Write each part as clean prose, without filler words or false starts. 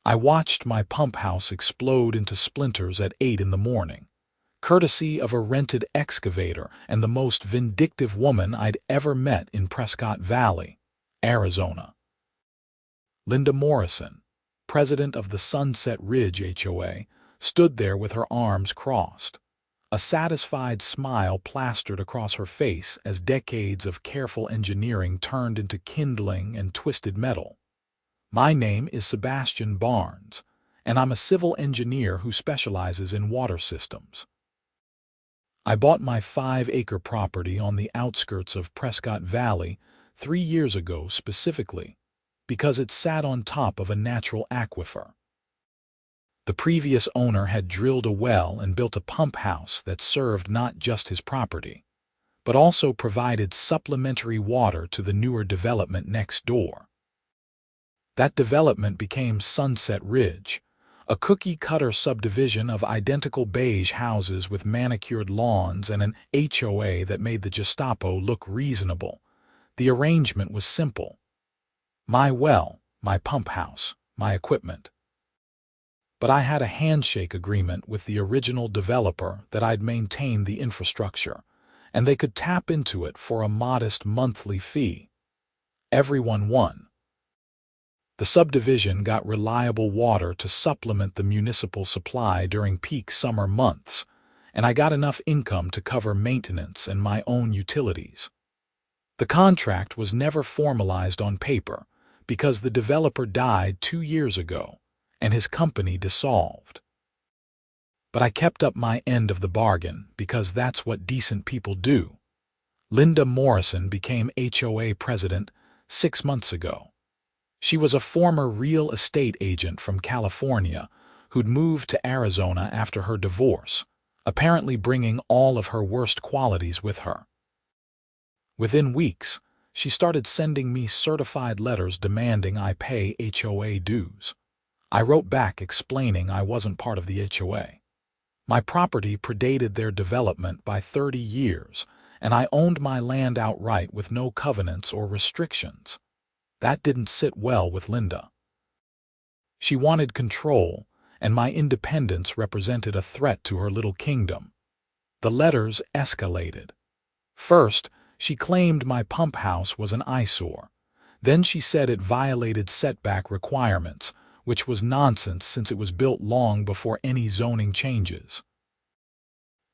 I watched my pump house explode into splinters at 8 in the morning, courtesy of a rented excavator and the most vindictive woman I'd ever met in Prescott Valley, Arizona. Linda Morrison, president of the Sunset Ridge HOA, stood there with her arms crossed, a satisfied smile plastered across her face as decades of careful engineering turned into kindling and twisted metal. My name is Sebastian Barnes, and I'm a civil engineer who specializes in water systems. I bought my 5-acre property on the outskirts of Prescott Valley 3 years ago specifically because it sat on top of a natural aquifer. The previous owner had drilled a well and built a pump house that served not just his property, but also provided supplementary water to the newer development next door. That development became Sunset Ridge, a cookie-cutter subdivision of identical beige houses with manicured lawns and an HOA that made the Gestapo look reasonable. The arrangement was simple. My well, my pump house, my equipment. But I had a handshake agreement with the original developer that I'd maintain the infrastructure, and they could tap into it for a modest monthly fee. Everyone won. The subdivision got reliable water to supplement the municipal supply during peak summer months, and I got enough income to cover maintenance and my own utilities. The contract was never formalized on paper because the developer died 2 years ago and his company dissolved. But I kept up my end of the bargain because that's what decent people do. Linda Morrison became HOA president 6 months ago. She was a former real estate agent from California who'd moved to Arizona after her divorce, apparently bringing all of her worst qualities with her. Within weeks, she started sending me certified letters demanding I pay HOA dues. I wrote back explaining I wasn't part of the HOA. My property predated their development by 30 years, and I owned my land outright with no covenants or restrictions. That didn't sit well with Linda. She wanted control, and my independence represented a threat to her little kingdom. The letters escalated. First, she claimed my pump house was an eyesore. Then she said it violated setback requirements, which was nonsense since it was built long before any zoning changes.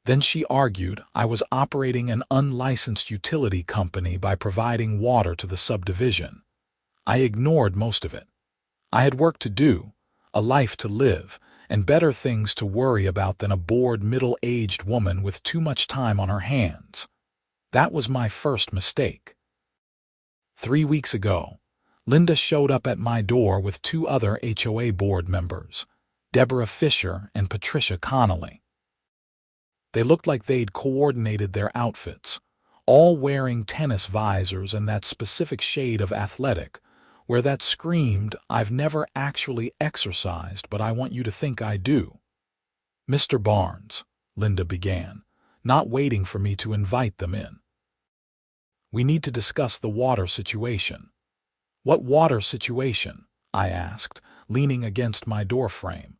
Then she argued I was operating an unlicensed utility company by providing water to the subdivision. I ignored most of it. I had work to do, a life to live, and better things to worry about than a bored middle-aged woman with too much time on her hands. That was my first mistake. 3 weeks ago, Linda showed up at my door with 2 other HOA board members, Deborah Fisher and Patricia Connolly. They looked like they'd coordinated their outfits, all wearing tennis visors and that specific shade of athletic, where that screamed, "I've never actually exercised, but I want you to think I do." "Mr. Barnes," Linda began, not waiting for me to invite them in. "We need to discuss the water situation." "What water situation?" I asked, leaning against my doorframe.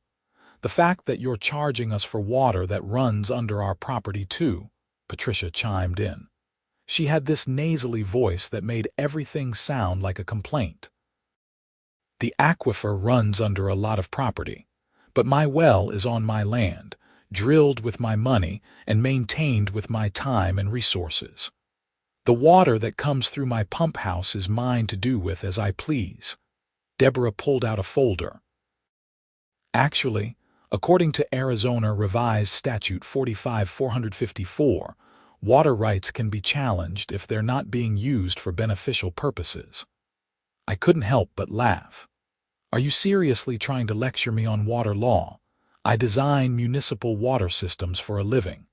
"The fact that you're charging us for water that runs under our property too," Patricia chimed in. She had this nasally voice that made everything sound like a complaint. "The aquifer runs under a lot of property, but my well is on my land, drilled with my money and maintained with my time and resources. The water that comes through my pump house is mine to do with as I please." Deborah pulled out a folder. "Actually, according to Arizona Revised Statute 45-454, water rights can be challenged if they're not being used for beneficial purposes." I couldn't help but laugh. "Are you seriously trying to lecture me on water law? I design municipal water systems for a living."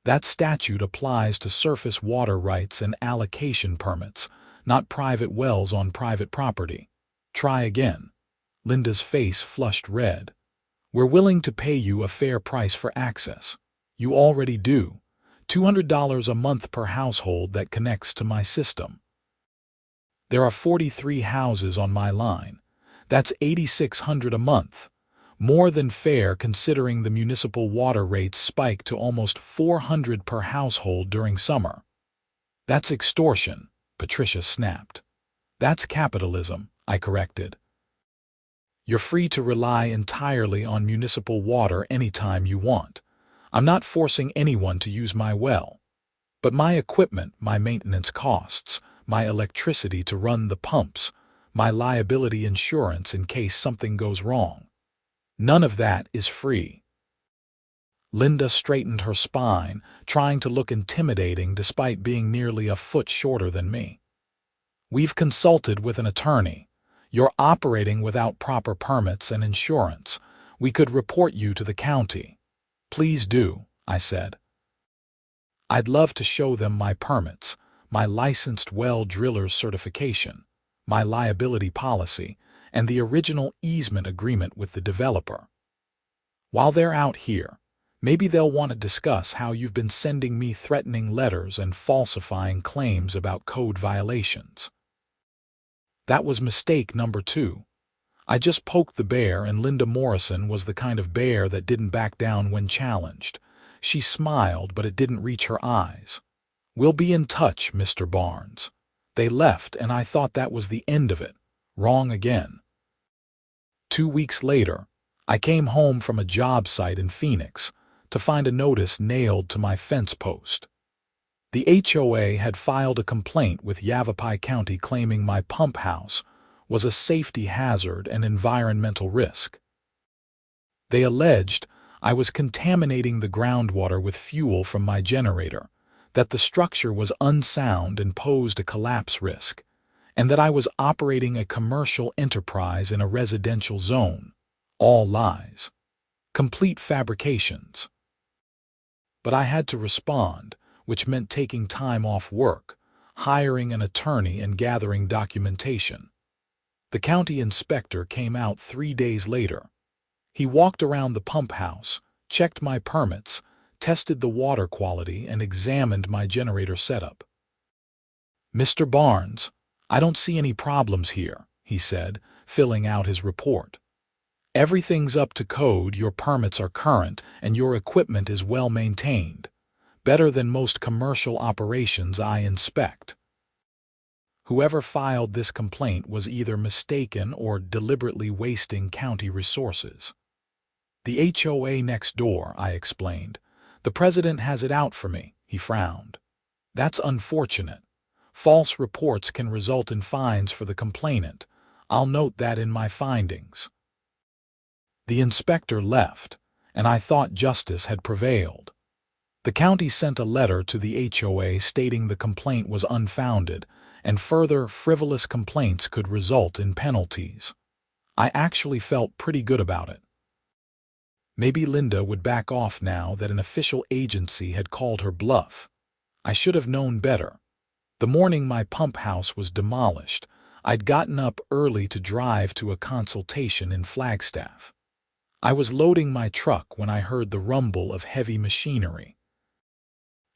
"That statute applies to surface water rights and allocation permits, not private wells on private property. Try again." Linda's face flushed red. "We're willing to pay you a fair price for access. You already do. $200 a month per household that connects to my system. There are 43 houses on my line. That's $8,600 a month. More than fair considering the municipal water rates spike to almost $400 per household during summer. That's extortion, Patricia snapped. That's capitalism, I corrected. You're free to rely entirely on municipal water anytime you want. I'm not forcing anyone to use my well. But my equipment, my maintenance costs, my electricity to run the pumps, my liability insurance in case something goes wrong. None of that is free. Linda straightened her spine, trying to look intimidating despite being nearly a foot shorter than me. We've consulted with an attorney. You're operating without proper permits and insurance. We could report you to the county. Please do, I said. I'd love to show them my permits, my licensed well driller's certification, my liability policy, and the original easement agreement with the developer. While they're out here, maybe they'll want to discuss how you've been sending me threatening letters and falsifying claims about code violations. That was mistake number 2. I just poked the bear, and Linda Morrison was the kind of bear that didn't back down when challenged. She smiled, but it didn't reach her eyes. We'll be in touch, Mr. Barnes. They left, and I thought that was the end of it. Wrong again. 2 weeks later, I came home from a job site in Phoenix to find a notice nailed to my fence post. The HOA had filed a complaint with Yavapai County claiming my pump house was a safety hazard and environmental risk. They alleged I was contaminating the groundwater with fuel from my generator, that the structure was unsound and posed a collapse risk, and that I was operating a commercial enterprise in a residential zone. All lies. Complete fabrications. But I had to respond, which meant taking time off work, hiring an attorney, and gathering documentation. The county inspector came out 3 days later. He walked around the pump house, checked my permits, tested the water quality, and examined my generator setup. Mr. Barnes, I don't see any problems here, he said, filling out his report. Everything's up to code, your permits are current, and your equipment is well maintained. Better than most commercial operations I inspect. Whoever filed this complaint was either mistaken or deliberately wasting county resources. The HOA next door, I explained. The president has it out for me, he frowned. That's unfortunate. False reports can result in fines for the complainant. I'll note that in my findings. The inspector left, and I thought justice had prevailed. The county sent a letter to the HOA stating the complaint was unfounded, and further frivolous complaints could result in penalties. I actually felt pretty good about it. Maybe Linda would back off now that an official agency had called her bluff. I should have known better. The morning my pump house was demolished, I'd gotten up early to drive to a consultation in Flagstaff. I was loading my truck when I heard the rumble of heavy machinery.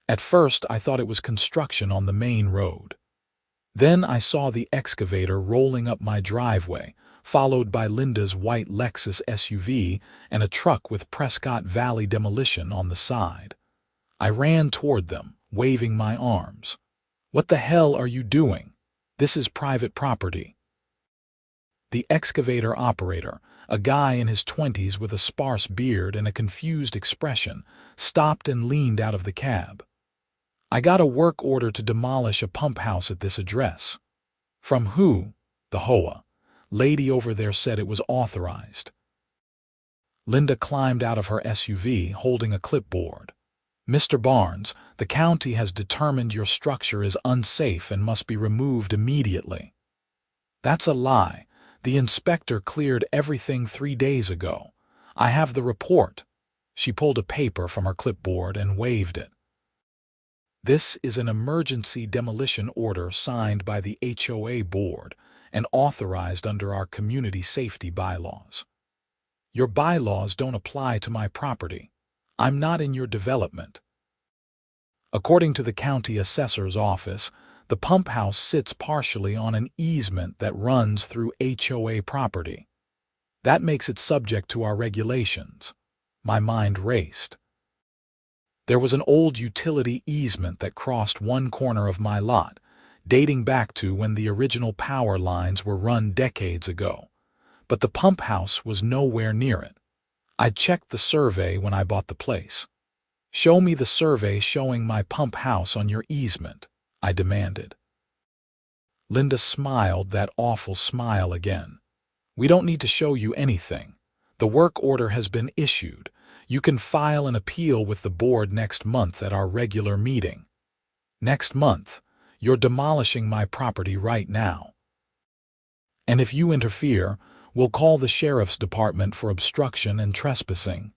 At first, I thought it was construction on the main road. Then I saw the excavator rolling up my driveway, followed by Linda's white Lexus SUV and a truck with Prescott Valley demolition on the side. I ran toward them, waving my arms. What the hell are you doing? This is private property. The excavator operator, a guy in his 20s with a sparse beard and a confused expression, stopped and leaned out of the cab. I got a work order to demolish a pump house at this address. From who? The HOA. Lady over there said it was authorized. Linda climbed out of her SUV holding a clipboard. Mr. Barnes, the county has determined your structure is unsafe and must be removed immediately. That's a lie. The inspector cleared everything 3 days ago. I have the report. She pulled a paper from her clipboard and waved it. This is an emergency demolition order signed by the HOA board and authorized under our community safety bylaws. Your bylaws don't apply to my property. I'm not in your development. According to the county assessor's office, the pump house sits partially on an easement that runs through HOA property. That makes it subject to our regulations. My mind raced. There was an old utility easement that crossed one corner of my lot, dating back to when the original power lines were run decades ago. But the pump house was nowhere near it. I'd checked the survey when I bought the place. "Show me the survey showing my pump house on your easement," I demanded. Linda smiled that awful smile again. "We don't need to show you anything. The work order has been issued. You can file an appeal with the board next month at our regular meeting." "Next month? You're demolishing my property right now. And if you interfere, we'll call the sheriff's department for obstruction and trespassing."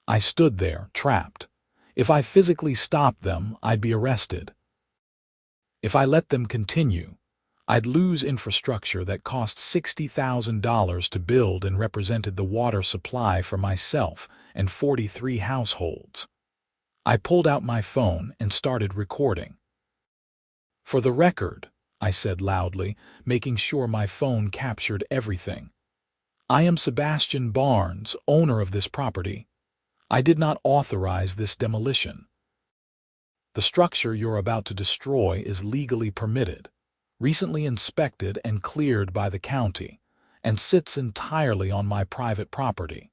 I stood there, trapped. If I physically stopped them, I'd be arrested. If I let them continue, I'd lose infrastructure that cost $60,000 to build and represented the water supply for myself and 43 households. I pulled out my phone and started recording. "For the record," I said loudly, making sure my phone captured everything, "I am Sebastian Barnes, owner of this property. I did not authorize this demolition. The structure you're about to destroy is legally permitted, recently inspected and cleared by the county, and sits entirely on my private property.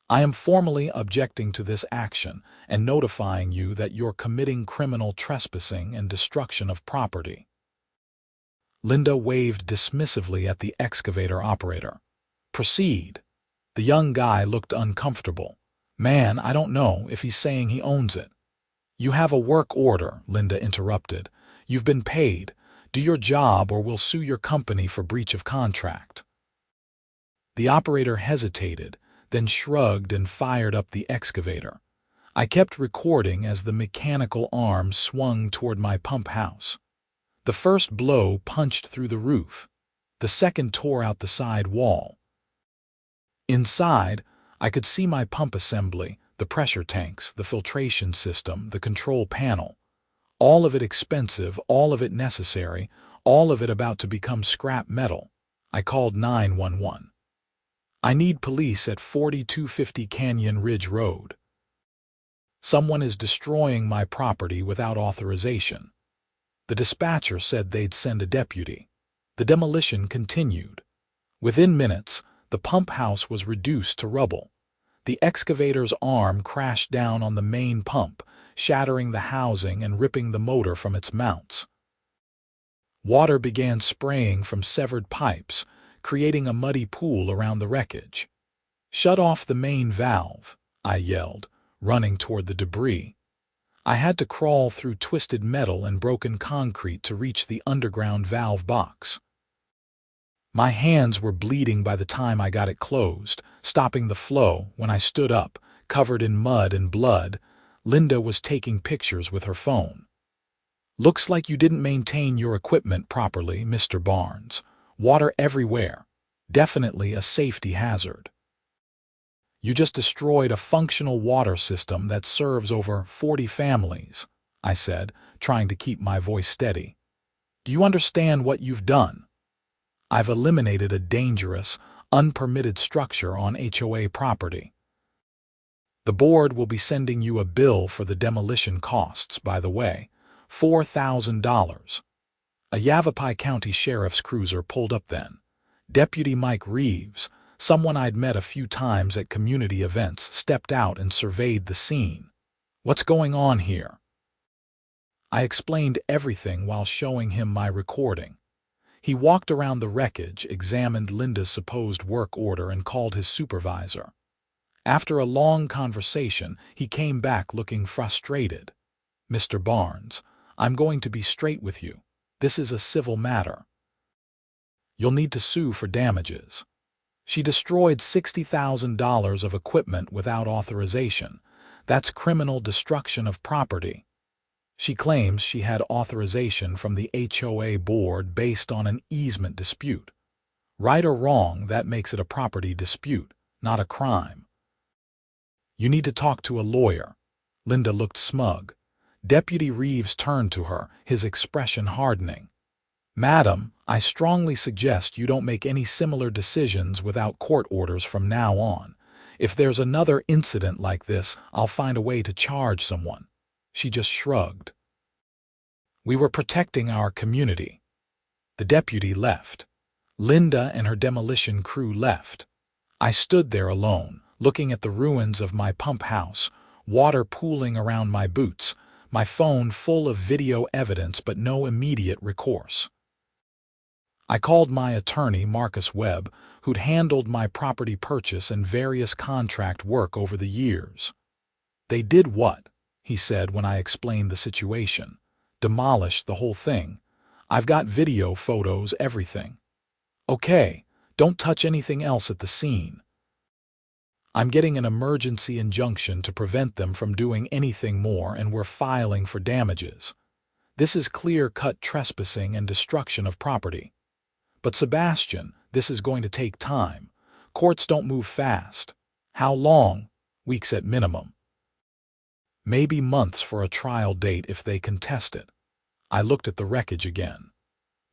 I am formally objecting to this action and notifying you that you're committing criminal trespassing and destruction of property." Linda waved dismissively at the excavator operator. "Proceed." The young guy looked uncomfortable. "Man, I don't know if he's saying he owns it." "You have a work order," Linda interrupted. "You've been paid. Do your job or we'll sue your company for breach of contract." The operator hesitated, then shrugged and fired up the excavator. I kept recording as the mechanical arm swung toward my pump house. The first blow punched through the roof. The second tore out the side wall. Inside, I could see my pump assembly, the pressure tanks, the filtration system, the control panel. All of it expensive, all of it necessary, all of it about to become scrap metal. I called 911. "I need police at 4250 Canyon Ridge Road. Someone is destroying my property without authorization." The dispatcher said they'd send a deputy. The demolition continued. Within minutes, the pump house was reduced to rubble. The excavator's arm crashed down on the main pump, shattering the housing and ripping the motor from its mounts. Water began spraying from severed pipes, creating a muddy pool around the wreckage. "Shut off the main valve," I yelled, running toward the debris. I had to crawl through twisted metal and broken concrete to reach the underground valve box. My hands were bleeding by the time I got it closed, stopping the flow. When I stood up, covered in mud and blood, Linda was taking pictures with her phone. "Looks like you didn't maintain your equipment properly, Mr. Barnes. Water everywhere. Definitely a safety hazard. You just destroyed a functional water system that serves over 40 families," I said, trying to keep my voice steady. "Do you understand what you've done? I've eliminated a dangerous, unpermitted structure on HOA property. The board will be sending you a bill for the demolition costs, by the way, $4,000. A Yavapai County Sheriff's cruiser pulled up then. Deputy Mike Reeves, someone I'd met a few times at community events, stepped out and surveyed the scene. "What's going on here?" I explained everything while showing him my recording. He walked around the wreckage, examined Linda's supposed work order, and called his supervisor. After a long conversation, he came back looking frustrated. "Mr. Barnes, I'm going to be straight with you. This is a civil matter. You'll need to sue for damages. She destroyed $60,000 of equipment without authorization. That's criminal destruction of property. She claims she had authorization from the HOA board based on an easement dispute. Right or wrong, that makes it a property dispute, not a crime. You need to talk to a lawyer." Linda looked smug. Deputy Reeves turned to her, his expression hardening. Madam, I strongly suggest you don't make any similar decisions without court orders from now on. If there's another incident like this, I'll find a way to charge someone." She just shrugged. We were protecting our community. The deputy left. Linda and her demolition crew left. I stood there alone, looking at the ruins of my pump house, water pooling around my boots, my phone full of video evidence but no immediate recourse. I called my attorney, Marcus Webb, who'd handled my property purchase and various contract work over the years. "They did what?" he said when I explained the situation. "Demolished the whole thing. I've got video, photos, everything." "Okay, don't touch anything else at the scene. I'm getting an emergency injunction to prevent them from doing anything more, and we're filing for damages. This is clear-cut trespassing and destruction of property." "But Sebastian, this is going to take time. Courts don't move fast." "How long?" "Weeks at minimum. Maybe months for a trial date if they contest it." I looked at the wreckage again.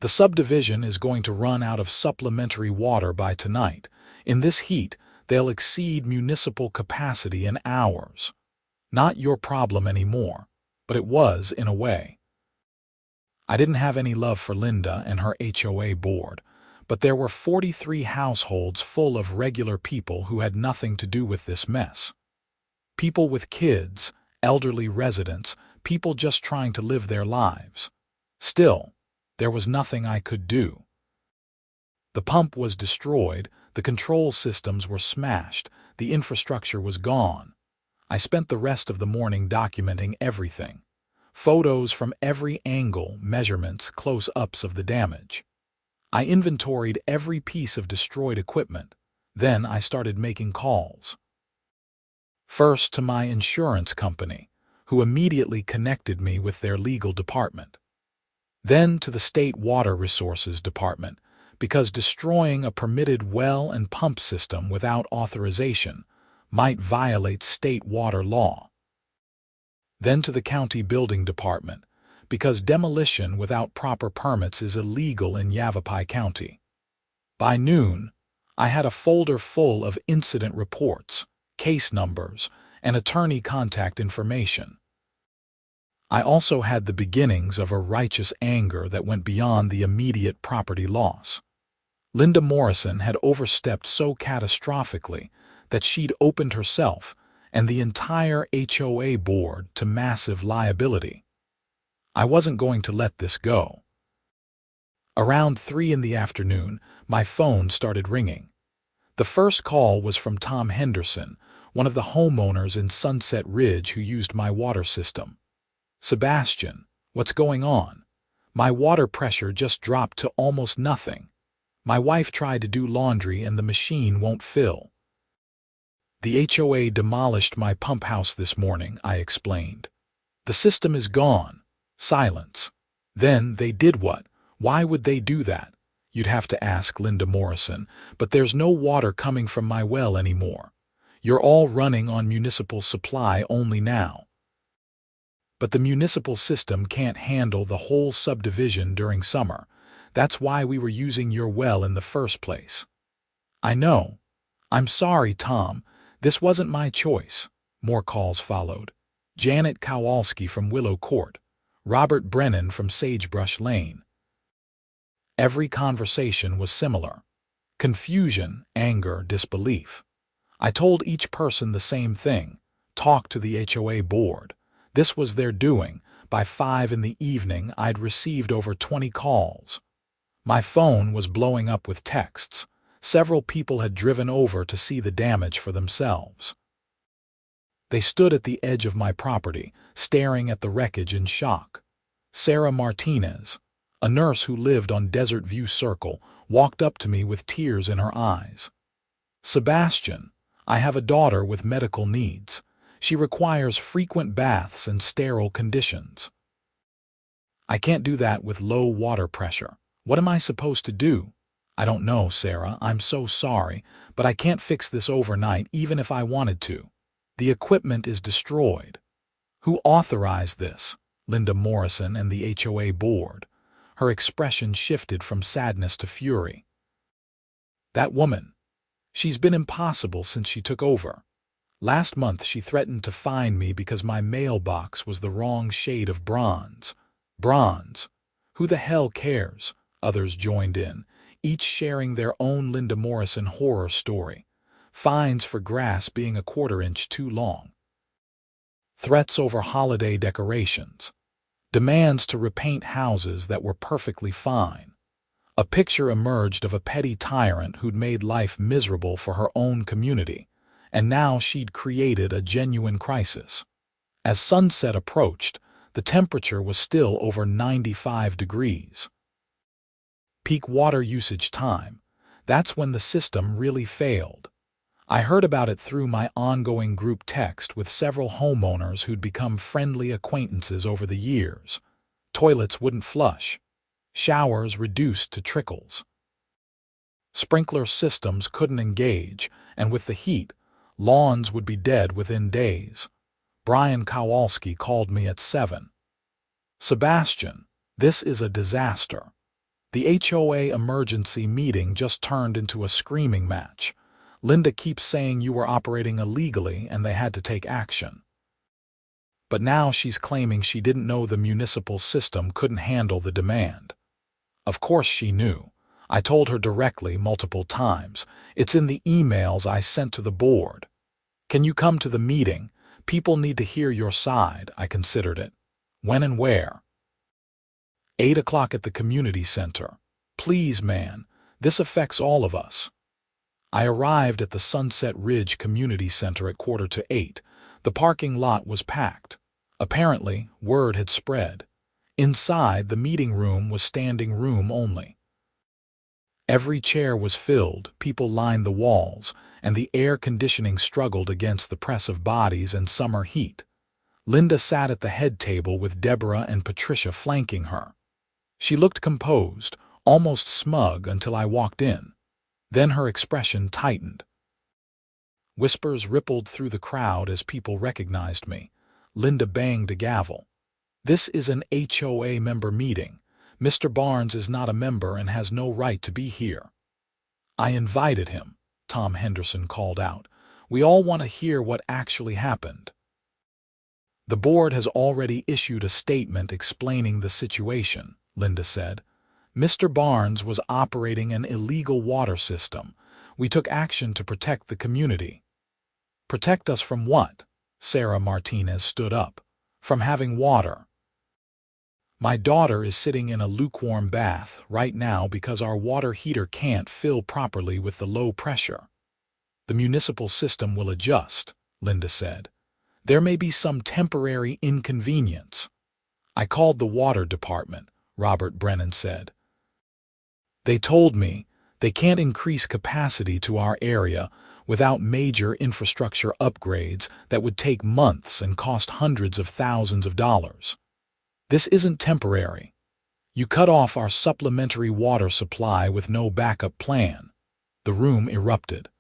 "The subdivision is going to run out of supplementary water by tonight. In this heat, they'll exceed municipal capacity in hours. Not your problem anymore, but it was in a way." I didn't have any love for Linda and her HOA board, but there were 43 households full of regular people who had nothing to do with this mess. People with kids, elderly residents, people just trying to live their lives. Still, there was nothing I could do. The pump was destroyed, the control systems were smashed, the infrastructure was gone. I spent the rest of the morning documenting everything. Photos from every angle, measurements, close-ups of the damage. I inventoried every piece of destroyed equipment. Then I started making calls. First to my insurance company, who immediately connected me with their legal department. Then to the State Water Resources Department, because destroying a permitted well and pump system without authorization might violate state water law. Then to the County Building Department, because demolition without proper permits is illegal in Yavapai County. By noon, I had a folder full of incident reports, case numbers, and attorney contact information. I also had the beginnings of a righteous anger that went beyond the immediate property loss. Linda Morrison had overstepped so catastrophically that she'd opened herself and the entire HOA board to massive liability. I wasn't going to let this go. Around 3 in the afternoon, my phone started ringing. The first call was from Tom Henderson, one of the homeowners in Sunset Ridge who used my water system. "Sebastian, what's going on? My water pressure just dropped to almost nothing. My wife tried to do laundry and the machine won't fill." "The HOA demolished my pump house this morning," I explained. "The system is gone." Silence. "Then they did what? Why would they do that?" "You'd have to ask Linda Morrison, but there's no water coming from my well anymore. You're all running on municipal supply only now." "But the municipal system can't handle the whole subdivision during summer. That's why we were using your well in the first place." "I know. I'm sorry, Tom. This wasn't my choice." More calls followed. Janet Kowalski from Willow Court. Robert Brennan from Sagebrush Lane. Every conversation was similar. Confusion, anger, disbelief. I told each person the same thing. Talk to the HOA board. This was their doing. By 5 in the evening, I'd received over 20 calls. My phone was blowing up with texts. Several people had driven over to see the damage for themselves. They stood at the edge of my property, staring at the wreckage in shock. Sarah Martinez, a nurse who lived on Desert View Circle, walked up to me with tears in her eyes. "Sebastian, I have a daughter with medical needs. She requires frequent baths and sterile conditions. I can't do that with low water pressure. What am I supposed to do?" "I don't know, Sarah. I'm so sorry, but I can't fix this overnight even if I wanted to. The equipment is destroyed." "Who authorized this?" "Linda Morrison and the HOA board. Her expression shifted from sadness to fury. That woman. She's been impossible since she took over. Last month she threatened to fine me because my mailbox was the wrong shade of bronze. Bronze? Who the hell cares? Others joined in, each sharing their own Linda Morrison horror story. Fines for grass being a quarter-inch too long. Threats over holiday decorations. Demands to repaint houses that were perfectly fine. A picture emerged of a petty tyrant who'd made life miserable for her own community, and now she'd created a genuine crisis. As sunset approached, the temperature was still over 95 degrees. Peak water usage time. That's when the system really failed. I heard about it through my ongoing group text with several homeowners who'd become friendly acquaintances over the years. Toilets wouldn't flush. Showers reduced to trickles. Sprinkler systems couldn't engage, and with the heat, lawns would be dead within days. Brian Kowalski called me at 7. Sebastian, this is a disaster. The HOA emergency meeting just turned into a screaming match. Linda keeps saying you were operating illegally and they had to take action. But now she's claiming she didn't know the municipal system couldn't handle the demand. Of course she knew. I told her directly multiple times. It's in the emails I sent to the board. Can you come to the meeting? People need to hear your side, I considered it. When and where? 8 o'clock at the community center. Please, man, this affects all of us. I arrived at the Sunset Ridge Community Center at 7:45. The parking lot was packed. Apparently, word had spread. Inside, the meeting room was standing room only. Every chair was filled, people lined the walls, and the air conditioning struggled against the press of bodies and summer heat. Linda sat at the head table with Deborah and Patricia flanking her. She looked composed, almost smug until I walked in. Then her expression tightened. Whispers rippled through the crowd as people recognized me. Linda banged a gavel. This is an HOA member meeting. Mr. Barnes is not a member and has no right to be here. I invited him, Tom Henderson called out. We all want to hear what actually happened. The board has already issued a statement explaining the situation, Linda said. Mr. Barnes was operating an illegal water system. We took action to protect the community. Protect us from what? Sarah Martinez stood up. From having water. My daughter is sitting in a lukewarm bath right now because our water heater can't fill properly with the low pressure. The municipal system will adjust, Linda said. There may be some temporary inconvenience. I called the water department, Robert Brennan said. They told me they can't increase capacity to our area without major infrastructure upgrades that would take months and cost hundreds of thousands of dollars. This isn't temporary. You cut off our supplementary water supply with no backup plan. The room erupted.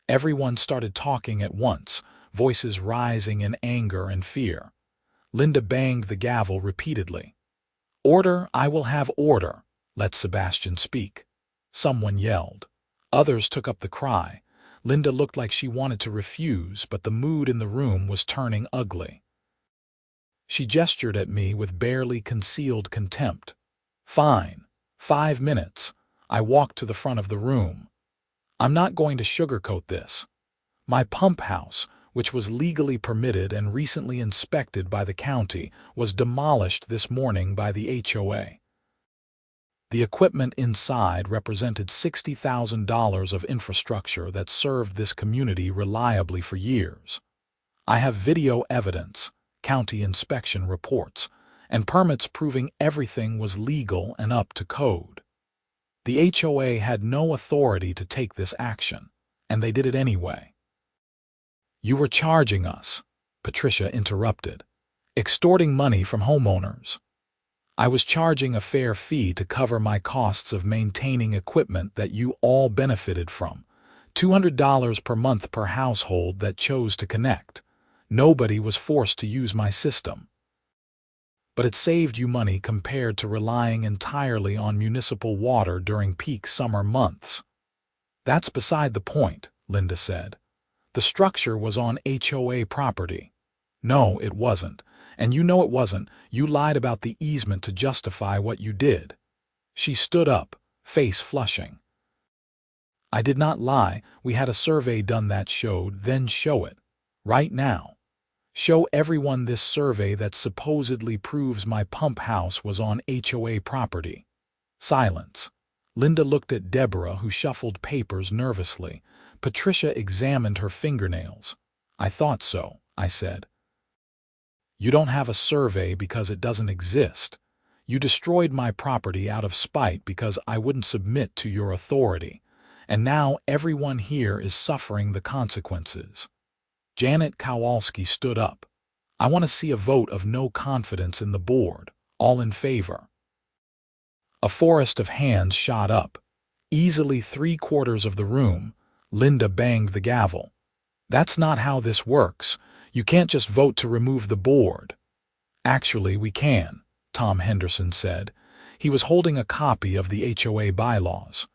Everyone started talking at once, voices rising in anger and fear. Linda banged the gavel repeatedly. Order, I will have order. Let Sebastian speak. Someone yelled. Others took up the cry. Linda looked like she wanted to refuse, but the mood in the room was turning ugly. She gestured at me with barely concealed contempt. Fine. 5 minutes. I walked to the front of the room. I'm not going to sugarcoat this. My pump house, which was legally permitted and recently inspected by the county, was demolished this morning by the HOA. The equipment inside represented $60,000 of infrastructure that served this community reliably for years. I have video evidence, county inspection reports, and permits proving everything was legal and up to code. The HOA had no authority to take this action, and they did it anyway. You were charging us, Patricia interrupted, extorting money from homeowners. I was charging a fair fee to cover my costs of maintaining equipment that you all benefited from, $200 per month per household that chose to connect. Nobody was forced to use my system. but it saved you money compared to relying entirely on municipal water during peak summer months. That's beside the point, Linda said. The structure was on HOA property. No, it wasn't. And you know it wasn't. You lied about the easement to justify what you did. She stood up, face flushing. I did not lie. We had a survey done that showed, then show it. Right now. Show everyone this survey that supposedly proves my pump house was on HOA property. Silence. Linda looked at Deborah, who shuffled papers nervously. Patricia examined her fingernails. I thought so, I said. You don't have a survey because it doesn't exist. You destroyed my property out of spite because I wouldn't submit to your authority. And now everyone here is suffering the consequences. Janet Kowalski stood up. I want to see a vote of no confidence in the board. All in favor. A forest of hands shot up. Easily 3/4 of the room. Linda banged the gavel. That's not how this works. You can't just vote to remove the board. Actually, we can, Tom Henderson said. He was holding a copy of the HOA bylaws.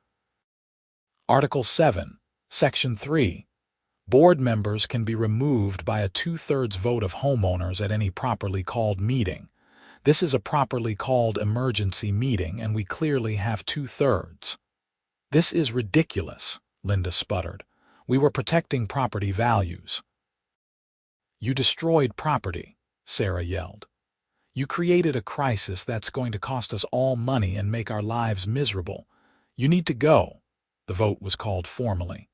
Article 7, Section 3. Board members can be removed by a 2/3 vote of homeowners at any properly called meeting. This is a properly called emergency meeting, and we clearly have 2/3. This is ridiculous, Linda sputtered. We were protecting property values. You destroyed property, Sarah yelled. You created a crisis that's going to cost us all money and make our lives miserable. You need to go. The vote was called formally.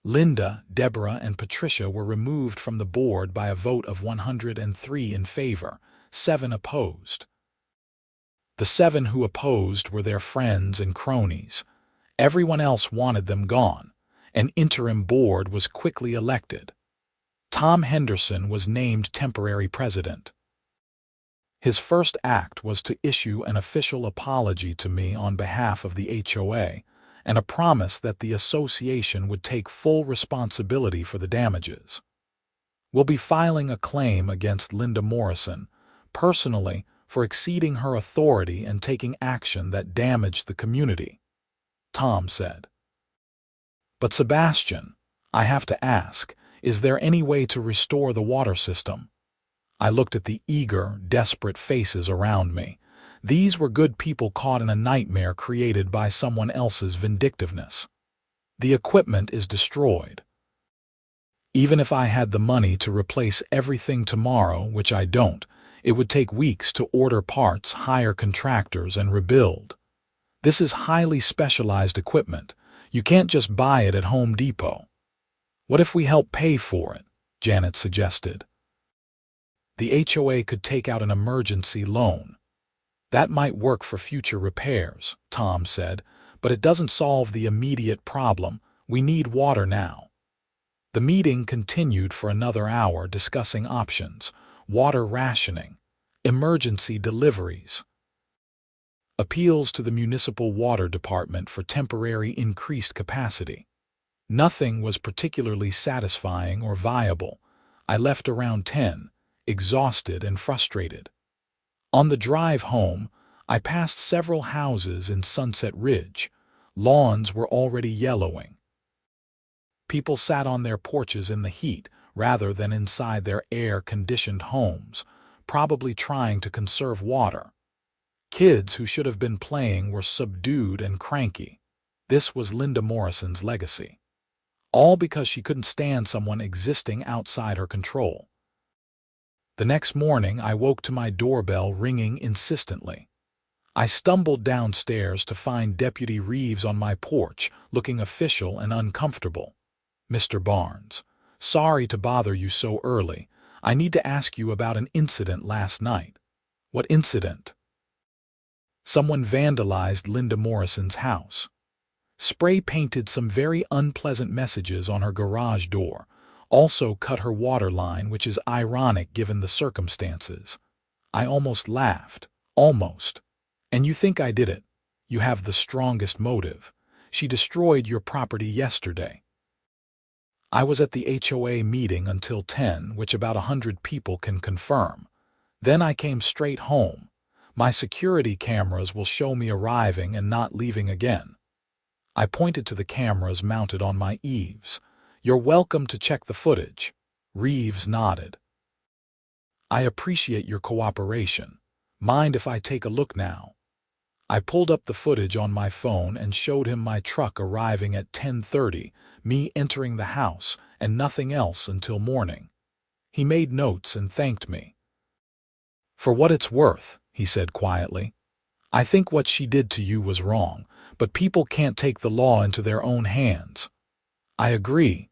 Linda, Deborah, and Patricia were removed from the board by a vote of 103 in favor, 7 opposed. The 7 who opposed were their friends and cronies. Everyone else wanted them gone. An interim board was quickly elected. Tom Henderson was named temporary president. His first act was to issue an official apology to me on behalf of the HOA, and a promise that the association would take full responsibility for the damages. We'll be filing a claim against Linda Morrison, personally, for exceeding her authority and taking action that damaged the community, Tom said. But Sebastian, I have to ask, is there any way to restore the water system? I looked at the eager, desperate faces around me. These were good people caught in a nightmare created by someone else's vindictiveness. The equipment is destroyed. Even if I had the money to replace everything tomorrow, which I don't, it would take weeks to order parts, hire contractors, and rebuild. This is highly specialized equipment. You can't just buy it at Home Depot. What if we help pay for it? Janet suggested. The HOA could take out an emergency loan. That might work for future repairs, Tom said, but it doesn't solve the immediate problem. We need water now. The meeting continued for another hour discussing options, water rationing, emergency deliveries, appeals to the municipal water department for temporary increased capacity. Nothing was particularly satisfying or viable. I left around 10, exhausted and frustrated. On the drive home, I passed several houses in Sunset Ridge. Lawns were already yellowing. People sat on their porches in the heat rather than inside their air-conditioned homes, probably trying to conserve water. Kids who should have been playing were subdued and cranky. This was Linda Morrison's legacy. All because she couldn't stand someone existing outside her control. The next morning, I woke to my doorbell ringing insistently. I stumbled downstairs to find Deputy Reeves on my porch, looking official and uncomfortable. Mr. Barnes, sorry to bother you so early. I need to ask you about an incident last night. What incident? Someone vandalized Linda Morrison's house. Spray-painted some very unpleasant messages on her garage door. Also cut her water line, which is ironic given the circumstances. I almost laughed. Almost. And you think I did it. You have the strongest motive. She destroyed your property yesterday. I was at the HOA meeting until 10, which about 100 people can confirm. Then I came straight home. My security cameras will show me arriving and not leaving again. I pointed to the cameras mounted on my eaves. You're welcome to check the footage. Reeves nodded. I appreciate your cooperation. Mind if I take a look now? I pulled up the footage on my phone and showed him my truck arriving at 10:30, me entering the house, and nothing else until morning. He made notes and thanked me. For what it's worth, he said quietly, I think what she did to you was wrong, but people can't take the law into their own hands. I agree.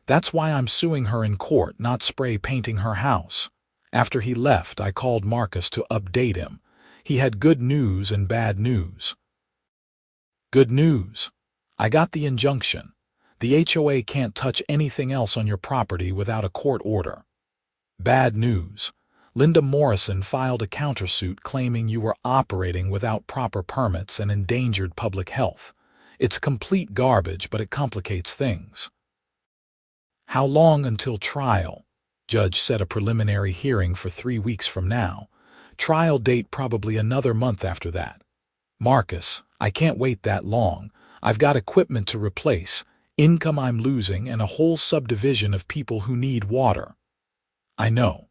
That's why I'm suing her in court, not spray painting her house. After he left, I called Marcus to update him. He had good news and bad news. Good news. I got the injunction. The HOA can't touch anything else on your property without a court order. Bad news. Linda Morrison filed a countersuit claiming you were operating without proper permits and endangered public health. It's complete garbage, but it complicates things. How long until trial? Judge set a preliminary hearing for 3 weeks from now. Trial date probably another month after that. Marcus, I can't wait that long. I've got equipment to replace, income I'm losing, and a whole subdivision of people who need water. I know.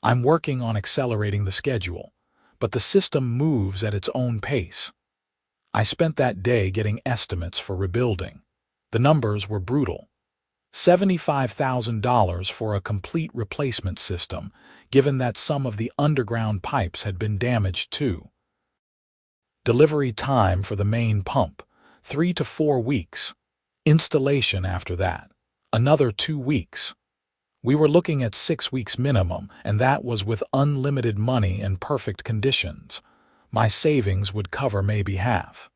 I'm working on accelerating the schedule, but the system moves at its own pace. I spent that day getting estimates for rebuilding. The numbers were brutal. $75,000 for a complete replacement system, given that some of the underground pipes had been damaged too. Delivery time for the main pump, 3 to 4 weeks. Installation after that, another 2 weeks. We were looking at 6 weeks minimum, and that was with unlimited money and perfect conditions. My savings would cover maybe half.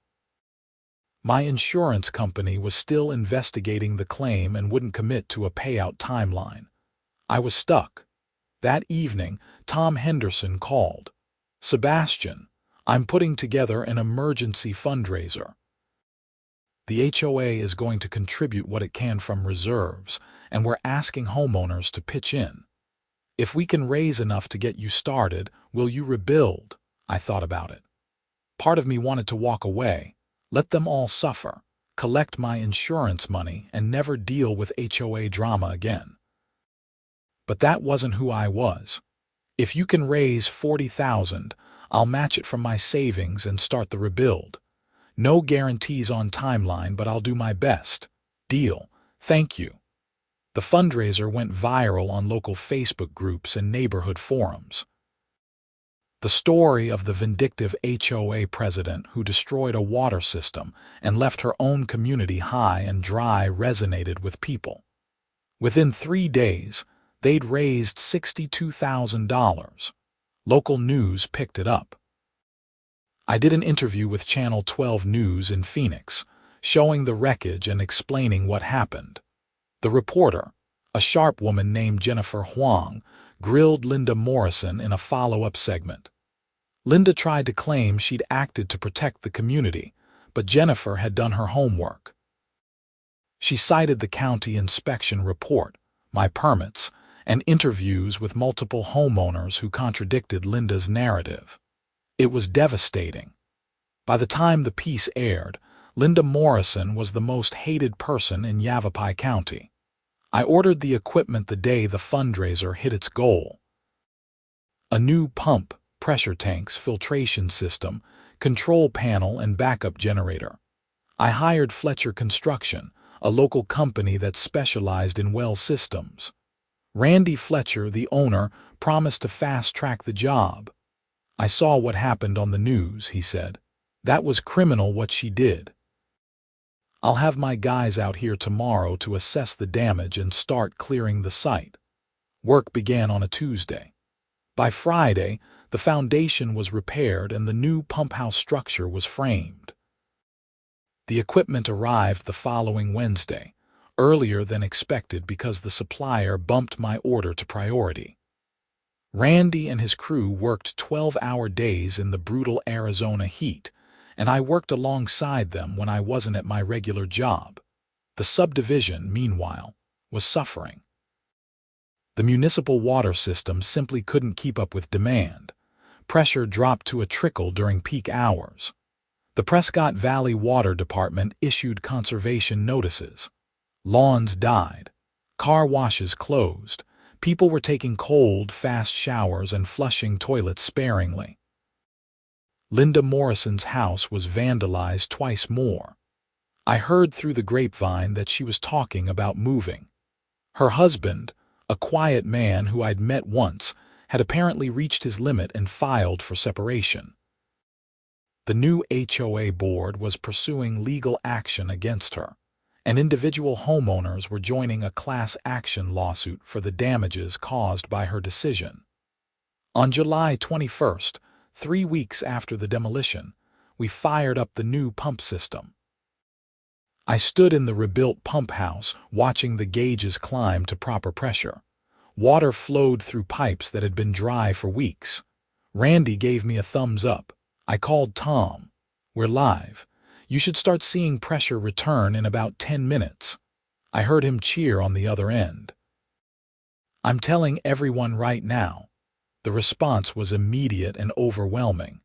My insurance company was still investigating the claim and wouldn't commit to a payout timeline. I was stuck. That evening, Tom Henderson called. Sebastian, I'm putting together an emergency fundraiser. The HOA is going to contribute what it can from reserves, and we're asking homeowners to pitch in. If we can raise enough to get you started, will you rebuild? I thought about it. Part of me wanted to walk away, let them all suffer, collect my insurance money, and never deal with HOA drama again. But that wasn't who I was. If you can raise $40,000, I'll match it from my savings and start the rebuild. No guarantees on timeline, but I'll do my best. Deal. Thank you. The fundraiser went viral on local Facebook groups and neighborhood forums. The story of the vindictive HOA president who destroyed a water system and left her own community high and dry resonated with people. Within 3 days, they'd raised $62,000. Local news picked it up. I did an interview with Channel 12 News in Phoenix, showing the wreckage and explaining what happened. The reporter, a sharp woman named Jennifer Huang, grilled Linda Morrison in a follow-up segment. Linda tried to claim she'd acted to protect the community, but Jennifer had done her homework. She cited the county inspection report, my permits, and interviews with multiple homeowners who contradicted Linda's narrative. It was devastating. By the time the piece aired, Linda Morrison was the most hated person in Yavapai County. I ordered the equipment the day the fundraiser hit its goal. A new pump, pressure tanks, filtration system, control panel, and backup generator. I hired Fletcher Construction, a local company that specialized in well systems. Randy Fletcher, the owner, promised to fast-track the job. I saw what happened on the news, he said. That was criminal what she did. I'll have my guys out here tomorrow to assess the damage and start clearing the site. Work began on a Tuesday. By Friday, the foundation was repaired and the new pump house structure was framed. The equipment arrived the following Wednesday, earlier than expected because the supplier bumped my order to priority. Randy and his crew worked 12-hour days in the brutal Arizona heat, and I worked alongside them when I wasn't at my regular job. The subdivision, meanwhile, was suffering. The municipal water system simply couldn't keep up with demand. Pressure dropped to a trickle during peak hours. The Prescott Valley Water Department issued conservation notices. Lawns died. Car washes closed. People were taking cold, fast showers and flushing toilets sparingly. Linda Morrison's house was vandalized twice more. I heard through the grapevine that she was talking about moving. Her husband, a quiet man who I'd met once, had apparently reached his limit and filed for separation. The new HOA board was pursuing legal action against her, and individual homeowners were joining a class action lawsuit for the damages caused by her decision. On July 21st, 3 weeks after the demolition, we fired up the new pump system. I stood in the rebuilt pump house watching the gauges climb to proper pressure. Water flowed through pipes that had been dry for weeks. Randy gave me a thumbs up. I called Tom. "We're live. You should start seeing pressure return in about 10 minutes. I heard him cheer on the other end. "I'm telling everyone right now." The response was immediate and overwhelming.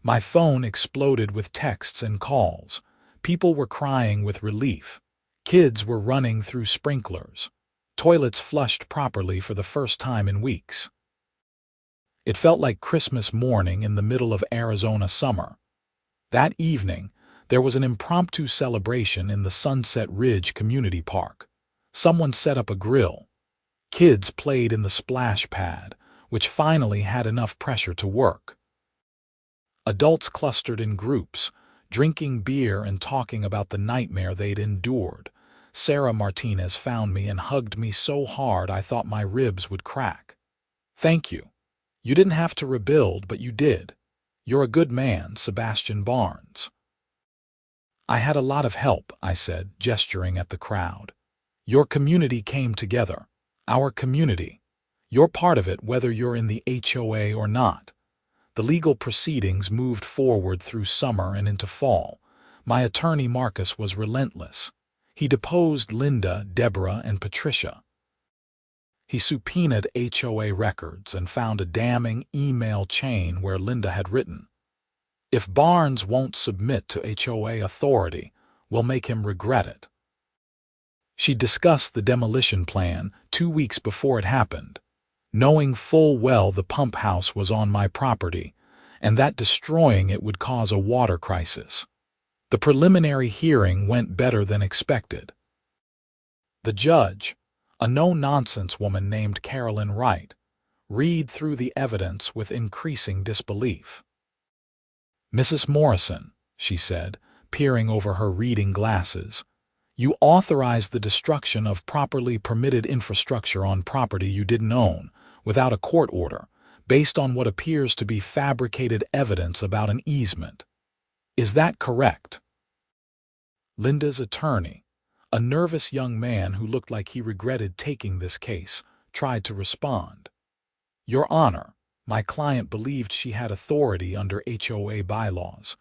My phone exploded with texts and calls. People were crying with relief. Kids were running through sprinklers. Toilets flushed properly for the first time in weeks. It felt like Christmas morning in the middle of Arizona summer. That evening, there was an impromptu celebration in the Sunset Ridge Community Park. Someone set up a grill. Kids played in the splash pad, which finally had enough pressure to work. Adults clustered in groups, drinking beer and talking about the nightmare they'd endured. Sarah Martinez found me and hugged me so hard I thought my ribs would crack. "Thank you. You didn't have to rebuild, but you did. You're a good man, Sebastian Barnes." "I had a lot of help," I said, gesturing at the crowd. "Your community came together. Our community. You're part of it whether you're in the HOA or not." The legal proceedings moved forward through summer and into fall. My attorney Marcus was relentless. He deposed Linda, Deborah, and Patricia. He subpoenaed HOA records and found a damning email chain where Linda had written, "If Barnes won't submit to HOA authority, we'll make him regret it." She discussed the demolition plan 2 weeks before it happened, knowing full well the pump house was on my property and that destroying it would cause a water crisis. The preliminary hearing went better than expected. The judge, a no-nonsense woman named Carolyn Wright, read through the evidence with increasing disbelief. "Mrs. Morrison," she said, peering over her reading glasses, "you authorized the destruction of properly permitted infrastructure on property you didn't own, without a court order, based on what appears to be fabricated evidence about an easement. Is that correct?" Linda's attorney, a nervous young man who looked like he regretted taking this case, tried to respond. "Your Honor, my client believed she had authority under HOA bylaws.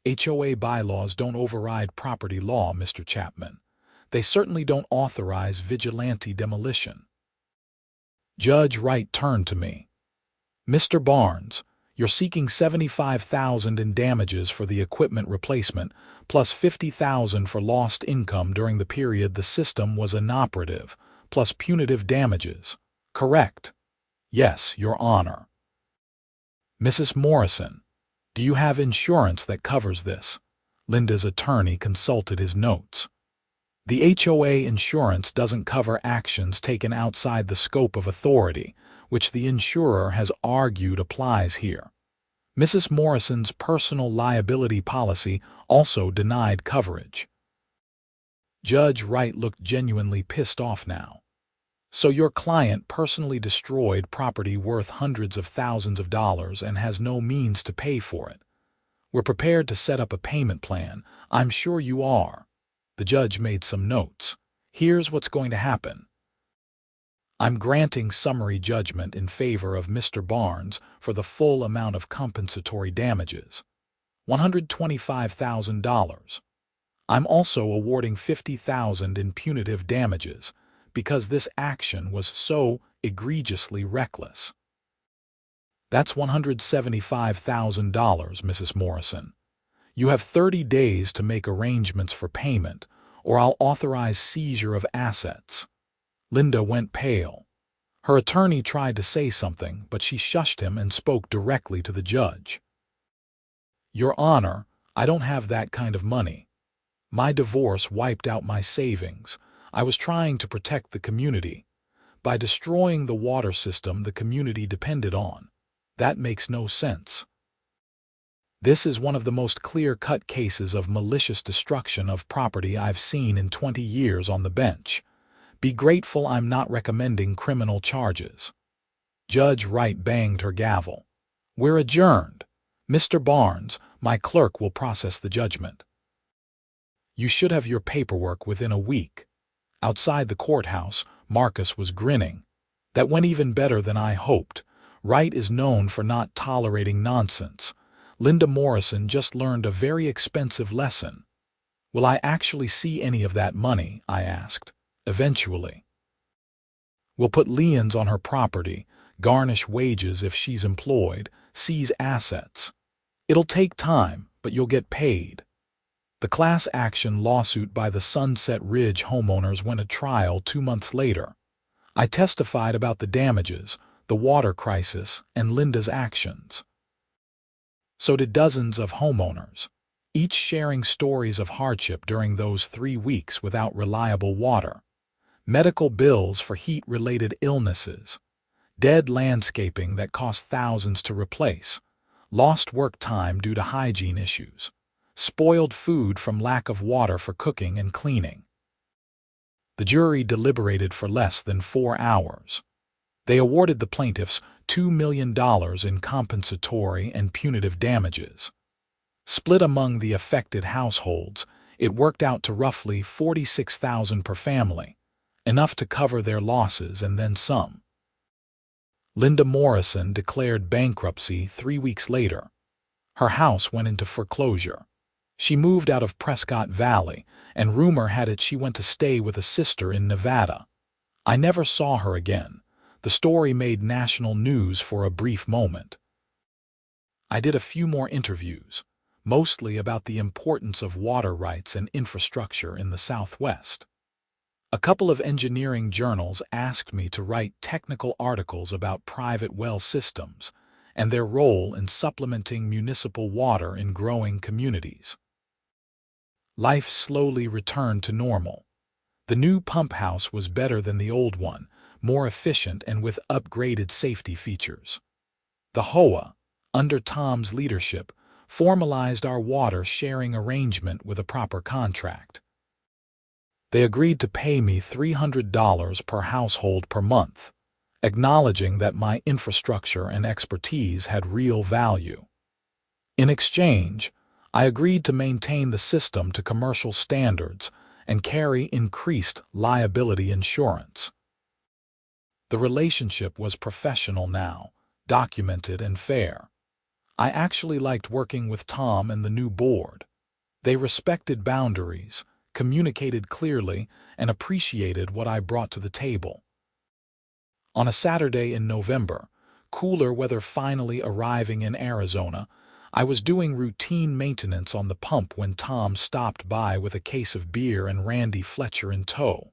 HOA bylaws don't override property law, Mr. Chapman. They certainly don't authorize vigilante demolition." Judge Wright turned to me. "Mr. Barnes, you're seeking $75,000 in damages for the equipment replacement, plus $50,000 for lost income during the period the system was inoperative, plus punitive damages. Correct?" "Yes, Your Honor." "Mrs. Morrison, do you have insurance that covers this?" Linda's attorney consulted his notes. "The HOA insurance doesn't cover actions taken outside the scope of authority, which the insurer has argued applies here. Mrs. Morrison's personal liability policy also denied coverage." Judge Wright looked genuinely pissed off now. "So your client personally destroyed property worth hundreds of thousands of dollars and has no means to pay for it. We're prepared to set up a payment plan. I'm sure you are." The judge made some notes. "Here's what's going to happen. I'm granting summary judgment in favor of Mr. Barnes for the full amount of compensatory damages, $125,000. I'm also awarding $50,000 in punitive damages because this action was so egregiously reckless. That's $175,000, Mrs. Morrison. You have 30 days to make arrangements for payment, or I'll authorize seizure of assets. Linda went pale. Her attorney tried to say something, but she shushed him and spoke directly to the judge. Your Honor, I don't have that kind of money. My divorce wiped out my savings. I was trying to protect the community by destroying the water system the community depended on. That makes no sense. This is one of the most clear-cut cases of malicious destruction of property I've seen in 20 years on the bench. Be grateful I'm not recommending criminal charges. Judge Wright banged her gavel. We're adjourned. Mr. Barnes, my clerk will process the judgment. You should have your paperwork within a week. Outside the courthouse, Marcus was grinning. That went even better than I hoped. Wright is known for not tolerating nonsense. Linda Morrison just learned a very expensive lesson. Will I actually see any of that money? I asked. Eventually. We'll put liens on her property, garnish wages if she's employed, seize assets. It'll take time, but you'll get paid. The class action lawsuit by the Sunset Ridge homeowners went to trial 2 months later. I testified about the damages, the water crisis, and Linda's actions. So did dozens of homeowners, each sharing stories of hardship during those 3 weeks without reliable water, medical bills for heat-related illnesses, dead landscaping that cost thousands to replace, lost work time due to hygiene issues, spoiled food from lack of water for cooking and cleaning. The jury deliberated for less than 4 hours. They awarded the plaintiffs $2 million in compensatory and punitive damages. Split among the affected households, it worked out to roughly $46,000 per family, enough to cover their losses and then some. Linda Morrison declared bankruptcy 3 weeks later. Her house went into foreclosure. She moved out of Prescott Valley, and rumor had it she went to stay with a sister in Nevada. I never saw her again. The story made national news for a brief moment. I did a few more interviews, mostly about the importance of water rights and infrastructure in the Southwest. A couple of engineering journals asked me to write technical articles about private well systems and their role in supplementing municipal water in growing communities. Life slowly returned to normal. The new pump house was better than the old one, more efficient and with upgraded safety features. The HOA, under Tom's leadership, formalized our water sharing arrangement with a proper contract. They agreed to pay me $300 per household per month, acknowledging that my infrastructure and expertise had real value. In exchange, I agreed to maintain the system to commercial standards and carry increased liability insurance. The relationship was professional now, documented and fair. I actually liked working with Tom and the new board. They respected boundaries, communicated clearly, and appreciated what I brought to the table. On a Saturday in November, cooler weather finally arriving in Arizona, I was doing routine maintenance on the pump when Tom stopped by with a case of beer and Randy Fletcher in tow.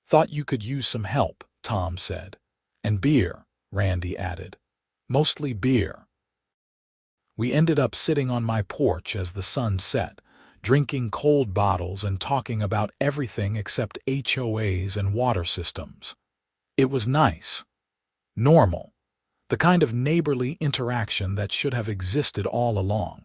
Thought you could use some help, Tom said. And beer, Randy added. Mostly beer. We ended up sitting on my porch as the sun set, drinking cold bottles and talking about everything except HOAs and water systems. It was nice. Normal. The kind of neighborly interaction that should have existed all along.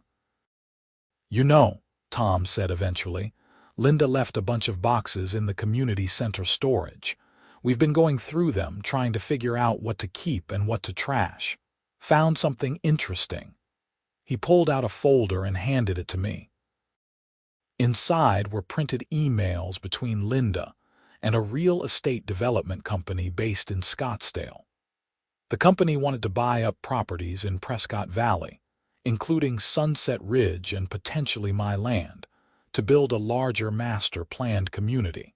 You know, Tom said eventually, Linda left a bunch of boxes in the community center storage. We've been going through them, trying to figure out what to keep and what to trash. Found something interesting. He pulled out a folder and handed it to me. Inside were printed emails between Linda and a real estate development company based in Scottsdale. The company wanted to buy up properties in Prescott Valley, including Sunset Ridge and potentially my land, to build a larger master-planned community.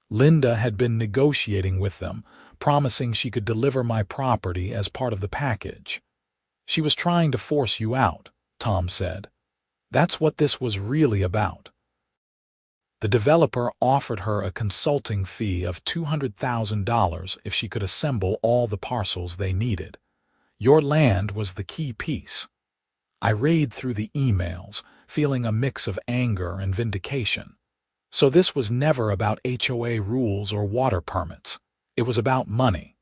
Linda had been negotiating with them, promising she could deliver my property as part of the package. She was trying to force you out, Tom said. That's what this was really about. The developer offered her a consulting fee of $200,000 if she could assemble all the parcels they needed. Your land was the key piece. I read through the emails, feeling a mix of anger and vindication. So this was never about HOA rules or water permits. It was about money.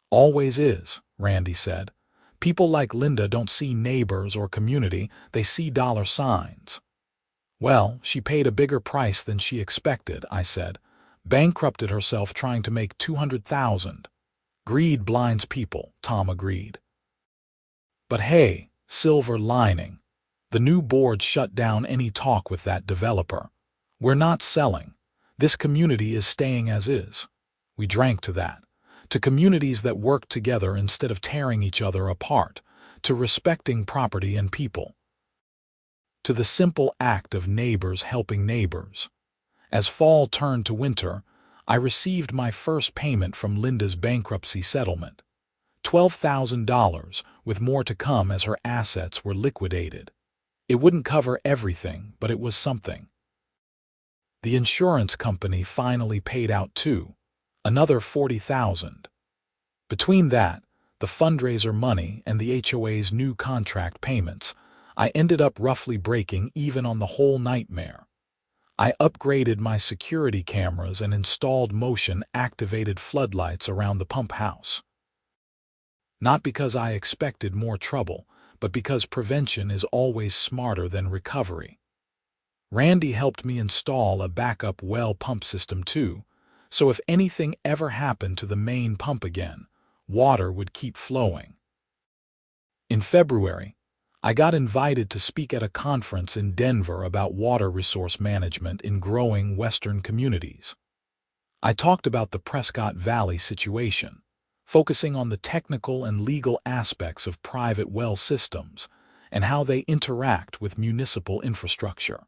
Always is, Randy said. People like Linda don't see neighbors or community, they see dollar signs. Well, she paid a bigger price than she expected, I said. Bankrupted herself trying to make $200,000. Greed blinds people, Tom agreed. But hey, silver lining. The new board shut down any talk with that developer. We're not selling. This community is staying as is. We drank to that. To communities that work together instead of tearing each other apart. To respecting property and people. To the simple act of neighbors helping neighbors. As fall turned to winter, I received my first payment from Linda's bankruptcy settlement. $12,000, with more to come as her assets were liquidated. It wouldn't cover everything, but it was something. The insurance company finally paid out too, another $40,000. Between that, the fundraiser money, and the HOA's new contract payments, I ended up roughly breaking even on the whole nightmare. I upgraded my security cameras and installed motion-activated floodlights around the pump house. Not because I expected more trouble, but because prevention is always smarter than recovery. Randy helped me install a backup well pump system too, so if anything ever happened to the main pump again, water would keep flowing. In February, I got invited to speak at a conference in Denver about water resource management in growing Western communities. I talked about the Prescott Valley situation, focusing on the technical and legal aspects of private well systems and how they interact with municipal infrastructure.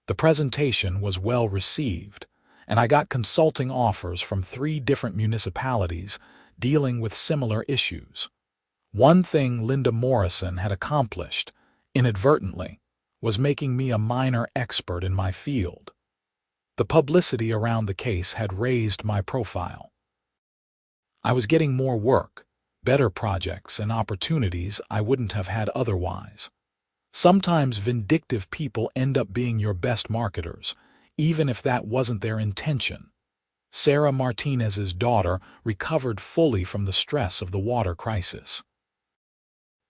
The presentation was well received, and I got consulting offers from 3 different municipalities dealing with similar issues. One thing Linda Morrison had accomplished, inadvertently, was making me a minor expert in my field. The publicity around the case had raised my profile. I was getting more work, better projects, and opportunities I wouldn't have had otherwise. Sometimes vindictive people end up being your best marketers, even if that wasn't their intention. Sarah Martinez's daughter recovered fully from the stress of the water crisis.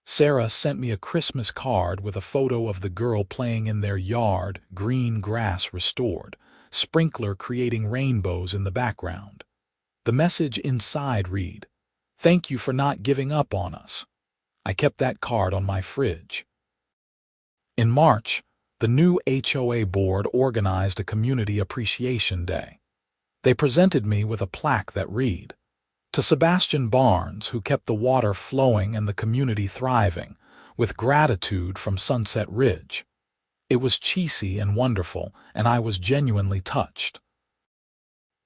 Sarah sent me a Christmas card with a photo of the girl playing in their yard, green grass restored, sprinkler creating rainbows in the background. The message inside read, "Thank you for not giving up on us." I kept that card on my fridge. In March, the new HOA board organized a Community Appreciation Day. They presented me with a plaque that read, "To Sebastian Barnes, who kept the water flowing and the community thriving, with gratitude from Sunset Ridge." It was cheesy and wonderful, and I was genuinely touched.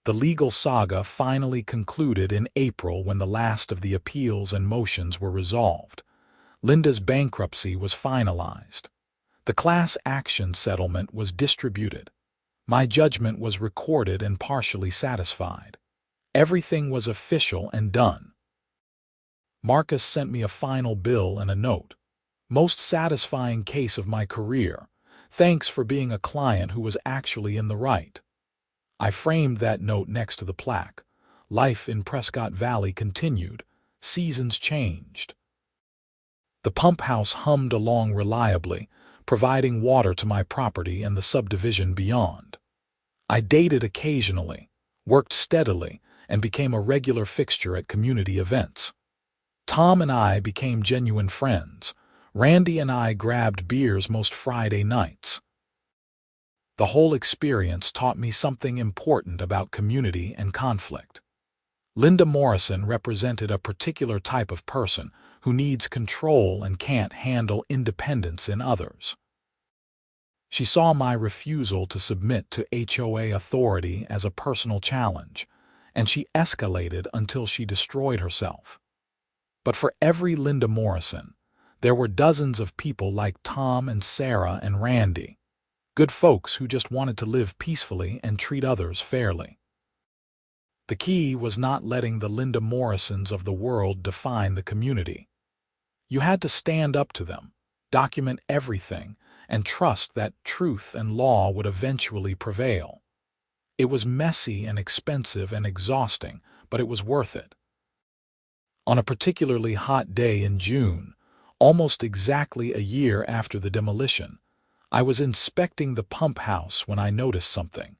The legal saga finally concluded in April when the last of the appeals and motions were resolved. Linda's bankruptcy was finalized. The class action settlement was distributed. My judgment was recorded and partially satisfied. Everything was official and done. Marcus sent me a final bill and a note. "Most satisfying case of my career. Thanks for being a client who was actually in the right." I framed that note next to the plaque. Life in Prescott Valley continued. Seasons changed. The pump house hummed along reliably, providing water to my property and the subdivision beyond. I dated occasionally, worked steadily, and became a regular fixture at community events. Tom and I became genuine friends. Randy and I grabbed beers most Friday nights. The whole experience taught me something important about community and conflict. Linda Morrison represented a particular type of person who needs control and can't handle independence in others. She saw my refusal to submit to HOA authority as a personal challenge, and she escalated until she destroyed herself. But for every Linda Morrison, there were dozens of people like Tom and Sarah and Randy, good folks who just wanted to live peacefully and treat others fairly. The key was not letting the Linda Morrisons of the world define the community. You had to stand up to them, document everything, and trust that truth and law would eventually prevail. It was messy and expensive and exhausting, but it was worth it. On a particularly hot day in June, almost exactly a year after the demolition, I was inspecting the pump house when I noticed something.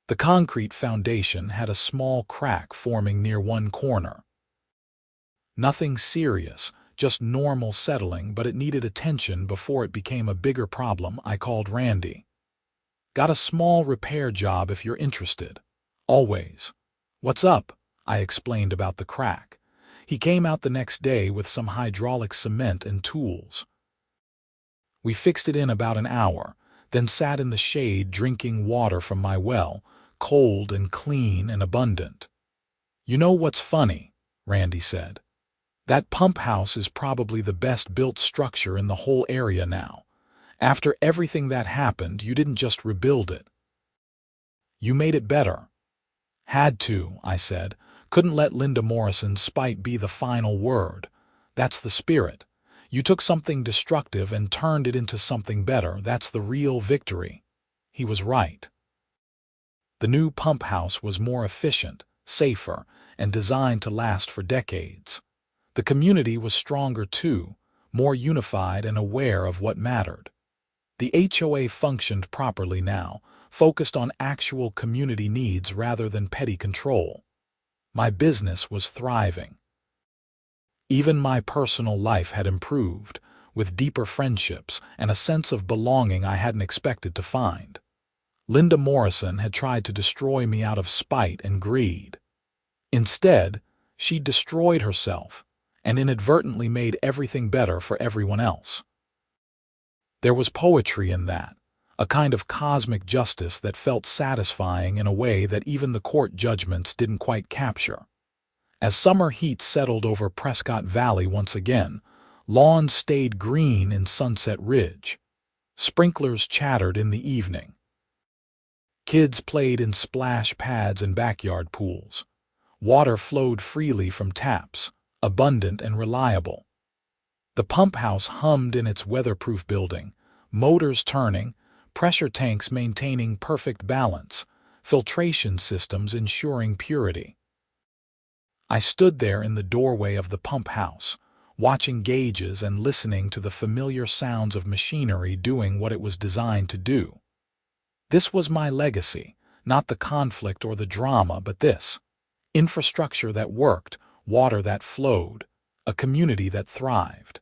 The concrete foundation had a small crack forming near one corner. Nothing serious, just normal settling, but it needed attention before it became a bigger problem. I called Randy. "Got a small repair job if you're interested. Always." "What's up?" I explained about the crack. He came out the next day with some hydraulic cement and tools. We fixed it in about an hour, then sat in the shade drinking water from my well, cold and clean and abundant. "You know what's funny?" Randy said. "That pump house is probably the best built structure in the whole area now. After everything that happened, you didn't just rebuild it. You made it better." "Had to," I said. "Couldn't let Linda Morrison's spite be the final word. That's the spirit. You took something destructive and turned it into something better. That's the real victory." He was right. The new pump house was more efficient, safer, and designed to last for decades. The community was stronger too, more unified and aware of what mattered. The HOA functioned properly now, focused on actual community needs rather than petty control. My business was thriving. Even my personal life had improved, with deeper friendships and a sense of belonging I hadn't expected to find. Linda Morrison had tried to destroy me out of spite and greed. Instead, she destroyed herself and inadvertently made everything better for everyone else. There was poetry in that, a kind of cosmic justice that felt satisfying in a way that even the court judgments didn't quite capture. As summer heat settled over Prescott Valley once again, lawns stayed green in Sunset Ridge. Sprinklers chattered in the evening. Kids played in splash pads and backyard pools. Water flowed freely from taps, abundant and reliable. The pump house hummed in its weatherproof building, motors turning, pressure tanks maintaining perfect balance, filtration systems ensuring purity. I stood there in the doorway of the pump house, watching gauges and listening to the familiar sounds of machinery doing what it was designed to do. This was my legacy, not the conflict or the drama, but this: infrastructure that worked, water that flowed, a community that thrived.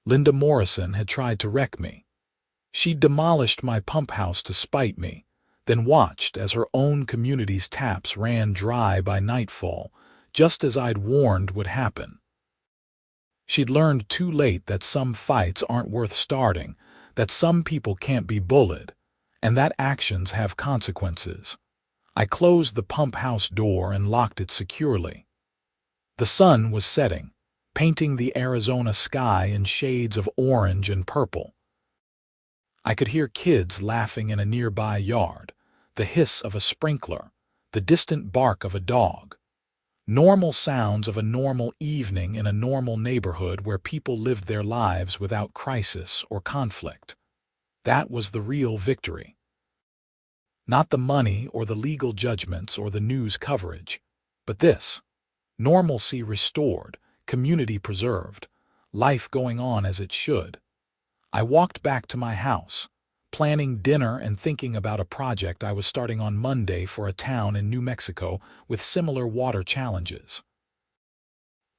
Linda Morrison had tried to wreck me. She'd demolished my pump house to spite me, then watched as her own community's taps ran dry by nightfall, just as I'd warned would happen. She'd learned too late that some fights aren't worth starting, that some people can't be bullied, and that actions have consequences. I closed the pump house door and locked it securely. The sun was setting, painting the Arizona sky in shades of orange and purple. I could hear kids laughing in a nearby yard, the hiss of a sprinkler, the distant bark of a dog. Normal sounds of a normal evening in a normal neighborhood where people lived their lives without crisis or conflict. That was the real victory. Not the money or the legal judgments or the news coverage, but this: normalcy restored, community preserved, life going on as it should. I walked back to my house, planning dinner and thinking about a project I was starting on Monday for a town in New Mexico with similar water challenges.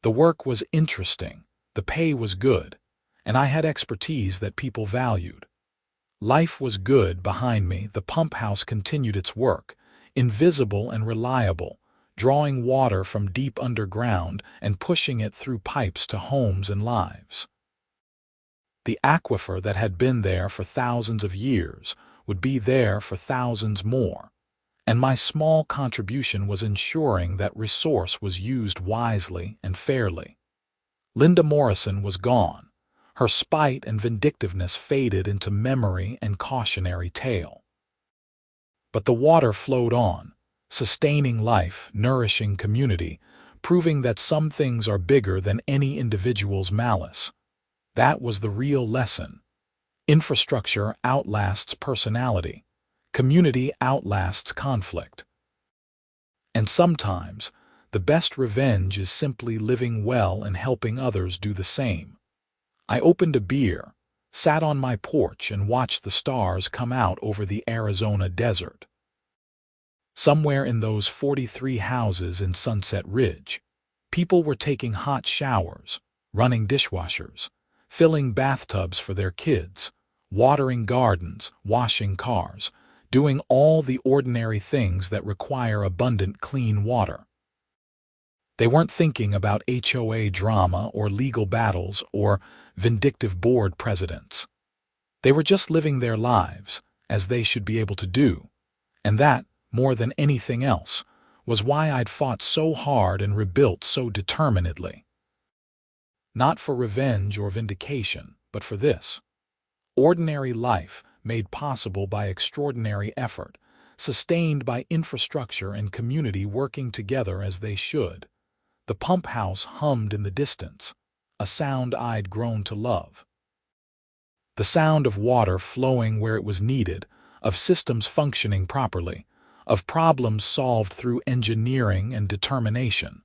The work was interesting, the pay was good, and I had expertise that people valued. Life was good behind me. The pump house continued its work, invisible and reliable, drawing water from deep underground and pushing it through pipes to homes and lives. The aquifer that had been there for thousands of years would be there for thousands more, and my small contribution was ensuring that resource was used wisely and fairly. Linda Morrison was gone. Her spite and vindictiveness faded into memory and cautionary tale. But the water flowed on, sustaining life, nourishing community, proving that some things are bigger than any individual's malice. That was the real lesson. Infrastructure outlasts personality. Community outlasts conflict. And sometimes, the best revenge is simply living well and helping others do the same. I opened a beer, sat on my porch and watched the stars come out over the Arizona desert. Somewhere in those 43 houses in Sunset Ridge, people were taking hot showers, running dishwashers, filling bathtubs for their kids, watering gardens, washing cars, doing all the ordinary things that require abundant clean water. They weren't thinking about HOA drama or legal battles or vindictive board presidents. They were just living their lives, as they should be able to do, and that, more than anything else, was why I'd fought so hard and rebuilt so determinedly. Not for revenge or vindication, but for this. Ordinary life made possible by extraordinary effort, sustained by infrastructure and community working together as they should. The pump house hummed in the distance, a sound I'd grown to love. The sound of water flowing where it was needed, of systems functioning properly, of problems solved through engineering and determination.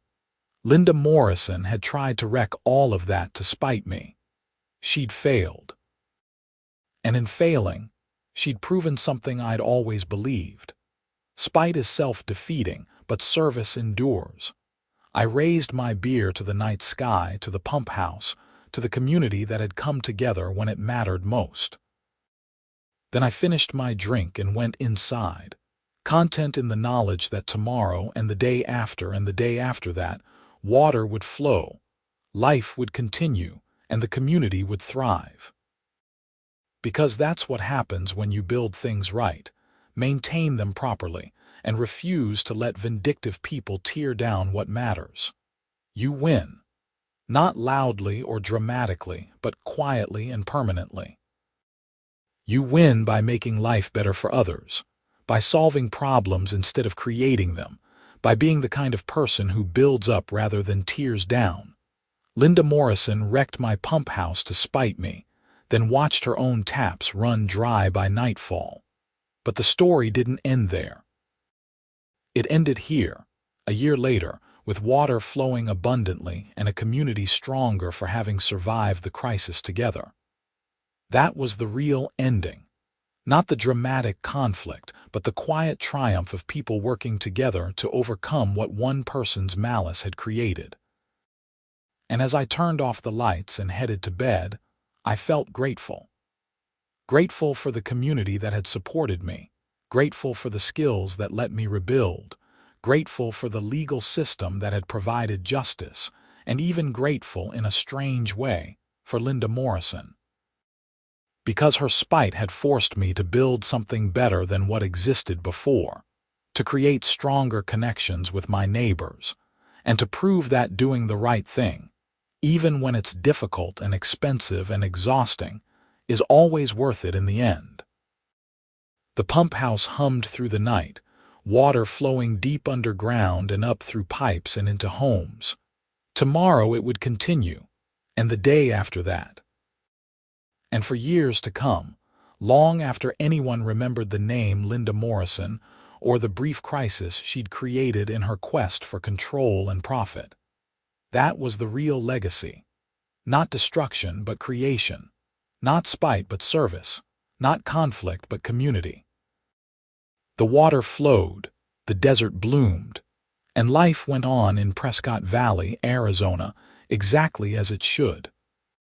Linda Morrison had tried to wreck all of that to spite me. She'd failed. And in failing, she'd proven something I'd always believed. Spite is self-defeating, but service endures. I raised my beer to the night sky, to the pump house, to the community that had come together when it mattered most. Then I finished my drink and went inside, content in the knowledge that tomorrow and the day after and the day after that, water would flow, life would continue, and the community would thrive. Because that's what happens when you build things right, maintain them properly, and refuse to let vindictive people tear down what matters. You win. Not loudly or dramatically, but quietly and permanently. You win by making life better for others, by solving problems instead of creating them, by being the kind of person who builds up rather than tears down. Linda Morrison wrecked my pump house to spite me, then watched her own taps run dry by nightfall. But the story didn't end there. It ended here, a year later, with water flowing abundantly and a community stronger for having survived the crisis together. That was the real ending. Not the dramatic conflict, but the quiet triumph of people working together to overcome what one person's malice had created. And as I turned off the lights and headed to bed, I felt grateful. Grateful for the community that had supported me, grateful for the skills that let me rebuild, grateful for the legal system that had provided justice, and even grateful in a strange way for Linda Morrison. Because her spite had forced me to build something better than what existed before, to create stronger connections with my neighbors, and to prove that doing the right thing, even when it's difficult and expensive and exhausting, is always worth it in the end. The pump house hummed through the night, water flowing deep underground and up through pipes and into homes. Tomorrow it would continue, and the day after that. And for years to come, long after anyone remembered the name Linda Morrison or the brief crisis she'd created in her quest for control and profit. That was the real legacy. Not destruction, but creation. Not spite, but service. Not conflict, but community. The water flowed, the desert bloomed, and life went on in Prescott Valley, Arizona, exactly as it should.